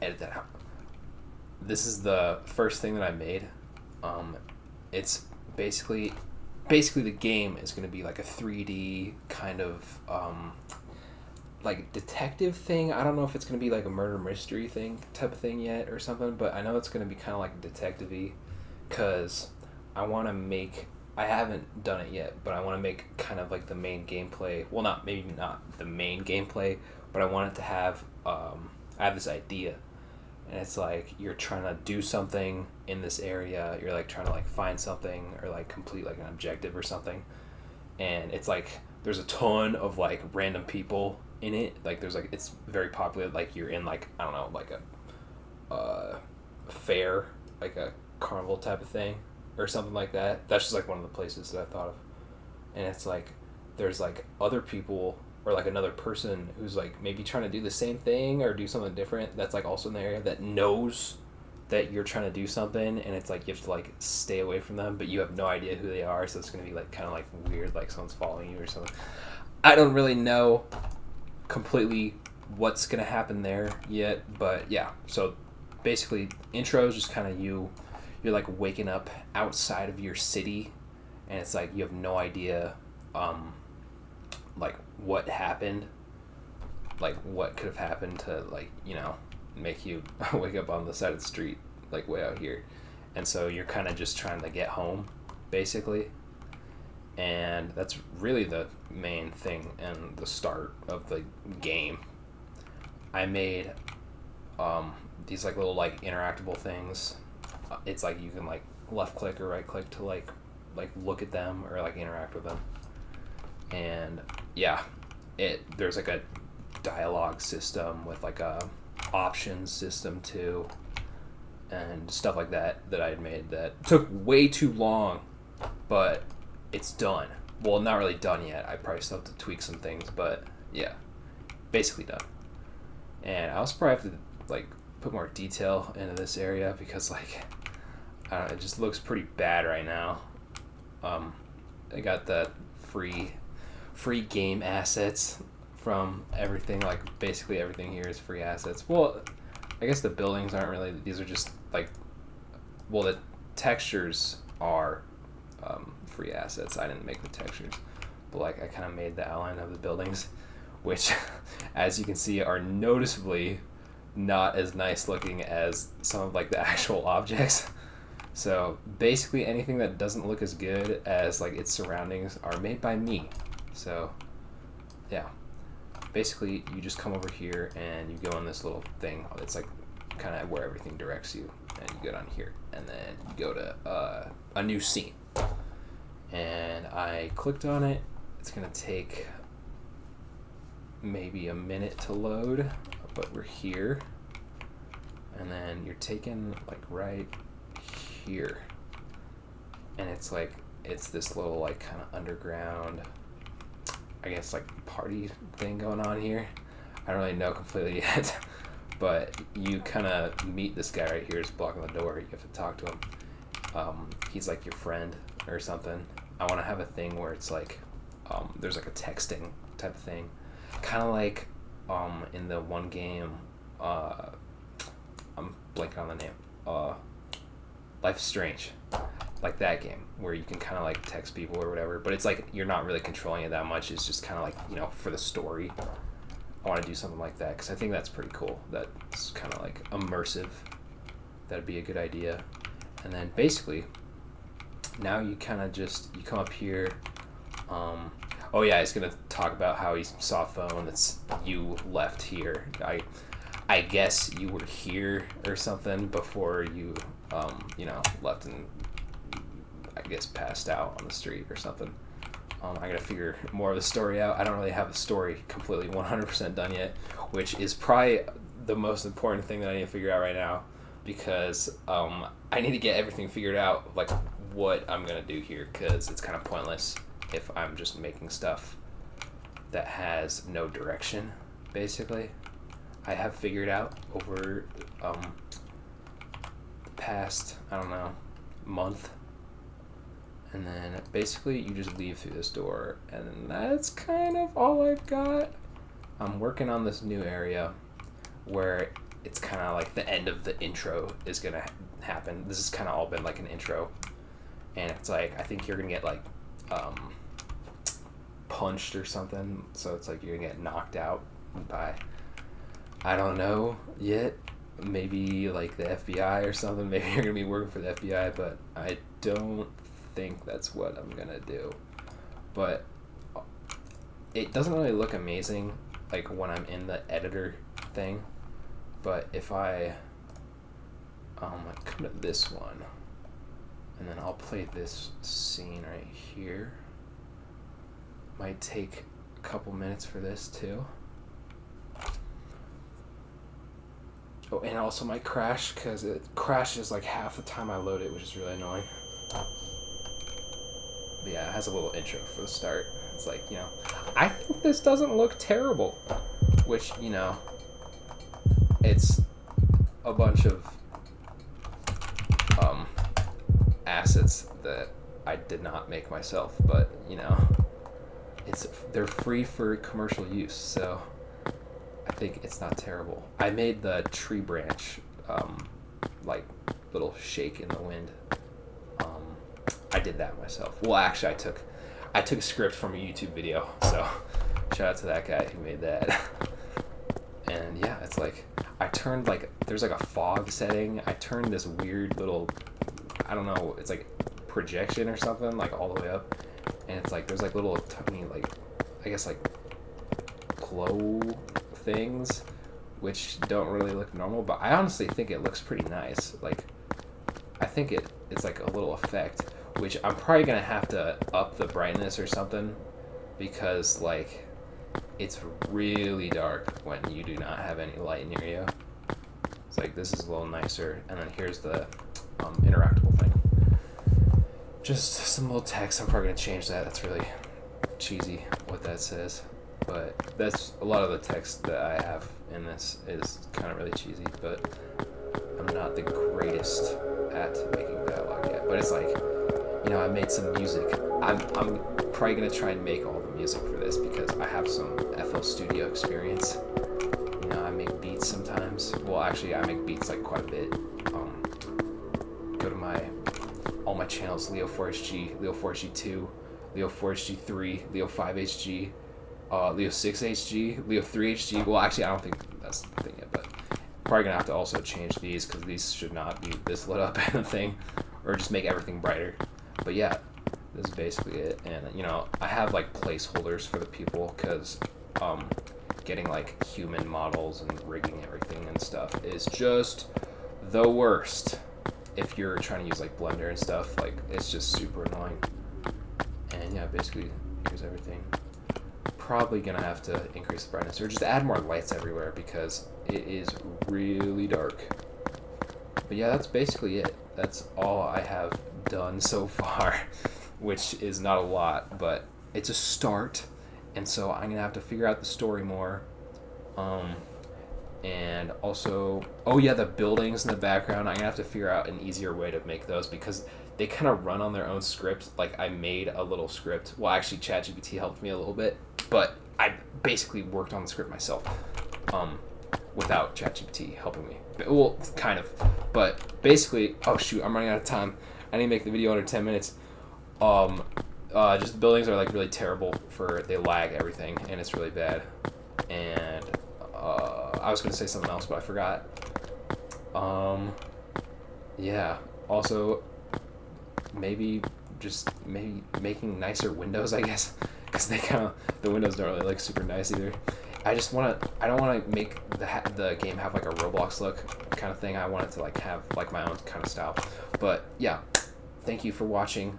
edit that out. This is the first thing that I made. It's basically the game is going to be like a 3D kind of like detective thing. I don't know if it's going to be like a murder mystery thing type of thing yet or something, but I know it's going to be kind of like detective-y because I want to make. I haven't done it yet, but I want to make kind of like the main gameplay. Well, maybe not the main gameplay, but I want it to have. I have this idea, and it's like you're trying to do something in this area. You're like trying to like find something or like complete like an objective or something, and it's like there's a ton of like random people in it. Like there's like it's very popular. Like you're in like I don't know like a fair, like a carnival type of thing or something like that. That's just like one of the places that I thought of, and it's like there's like other people or like another person who's like maybe trying to do the same thing or do something different that's like also in the area that knows that you're trying to do something, and it's like you have to like stay away from them, but you have no idea who they are, so it's gonna be like kind of like weird, like someone's following you or something. I don't really know completely what's gonna happen there yet, but yeah. So basically, intro is just kind of you're like waking up outside of your city, and it's like you have no idea like what happened, like what could have happened to like make you wake up on the side of the street like way out here, and so you're kind of just trying to get home basically, and that's really the main thing and the start of the game. I made these like little like interactable things. It's like you can like left click or right click to like look at them or like interact with them, and yeah, there's like a dialogue system with like a options system too, and stuff like that I had made that took way too long, but it's done. Well, not really done yet. I probably still have to tweak some things, but yeah, basically done. And I also probably have to like put more detail into this area because like I don't know, it just looks pretty bad right now. I got that free game assets from everything. Like basically everything here is free assets. Well, I guess the buildings aren't really. These are just like, well, the textures are free assets. I didn't make the textures, but like I kind of made the outline of the buildings, which, as you can see, are noticeably not as nice looking as some of like the actual objects. So basically anything that doesn't look as good as like its surroundings are made by me. So yeah, basically you just come over here and you go on this little thing. It's like kind of where everything directs you, and you go down here and then you go to a new scene, and I clicked on it. It's gonna take maybe a minute to load, but we're here, and then you're taken like right here, and it's like it's this little like kind of underground, I guess, like party thing going on here. I don't really know completely yet, but you kind of meet this guy right here who's blocking the door. You have to talk to him. He's like your friend or something. I want to have a thing where it's like there's like a texting type of thing, kind of like in the one game, I'm blanking on the name, Life is Strange, like that game where you can kind of like text people or whatever, but it's like you're not really controlling it that much. It's just kind of like for the story. I want to do something like that because I think that's pretty cool. That's kind of like immersive. That'd be a good idea. And then basically now you kind of just you come up here. Oh yeah, he's gonna talk about how he saw a phone that's you left here. I guess you were here or something before you left and I guess passed out on the street or something. I gotta figure more of the story out. I don't really have the story completely 100% done yet, which is probably the most important thing that I need to figure out right now, because I need to get everything figured out, like what I'm gonna do here, because it's kind of pointless if I'm just making stuff that has no direction, basically. I have figured out over the past, I don't know, month. And then basically you just leave through this door, and that's kind of all I've got. I'm working on this new area where it's kind of like the end of the intro is gonna happen. This has kind of all been like an intro, and it's like I think you're gonna get like punched or something. So it's like you're gonna get knocked out by, I don't know yet. Maybe like the FBI or something. Maybe you're gonna be working for the FBI, but I don't think that's what I'm gonna do. But it doesn't really look amazing like when I'm in the editor thing. But if I come to this one, and then I'll play this scene right here. Might take a couple minutes for this too. Oh, and also might crash because it crashes like half the time I load it, which is really annoying. But yeah, it has a little intro for the start. It's like, you know, I think this doesn't look terrible, which, you know, it's a bunch of assets that I did not make myself, but, you know, they're free for commercial use, so I think it's not terrible. I made the tree branch like little shake in the wind. I did that myself. Well, actually, I took a script from a YouTube video, so shout out to that guy who made that. And yeah, it's like I turned like there's like a fog setting. I turned this weird little, I don't know, it's like projection or something, like all the way up, and it's like there's like little tiny like, I guess like glow things which don't really look normal, but I honestly think it looks pretty nice. Like I think it's like a little effect, which I'm probably gonna have to up the brightness or something, because like it's really dark when you do not have any light near you. It's like this is a little nicer, and then here's the interactable thing. Just some little text. I'm probably gonna change that. That's really cheesy what that says, but that's a lot of the text that I have in this is kind of really cheesy, but I'm not the greatest at making dialogue yet. But it's like, you know, I made some music. I'm probably gonna try and make all the music for this because I have some FL Studio experience. You know, I make beats sometimes. Well, actually, I make beats like quite a bit. Go to all my channels: Leo 4HG, Leo 4HG2, Leo 4HG3, Leo 5HG, Leo 6HG, Leo 3HG. Well, actually, I don't think that's the thing yet, but probably gonna have to also change these because these should not be this lit up and a thing, or just make everything brighter. But yeah, this is basically it. And you know, I have like placeholders for the people because getting like human models and rigging everything and stuff is just the worst. If you're trying to use like Blender and stuff, like it's just super annoying. And yeah, basically here's everything. Probably gonna have to increase the brightness or just add more lights everywhere because it is really dark. But yeah, that's basically it. That's all I have done so far, which is not a lot, but it's a start. And so I'm gonna have to figure out the story more. And also, oh yeah, the buildings in the background, I'm gonna have to figure out an easier way to make those because they kind of run on their own script. Like I made a little script. Well, actually ChatGPT helped me a little bit, but I basically worked on the script myself without ChatGPT helping me. Well, kind of, but basically, oh shoot, I'm running out of time. I need to make the video under 10 minutes. Just the buildings are like really terrible they lag everything and it's really bad. And I was gonna say something else, but I forgot. Yeah. Also, maybe making nicer windows, I guess, because the windows don't really look super nice either. I don't want to make the game have like a Roblox look kind of thing. I want it to like have like my own kind of style. But yeah, thank you for watching.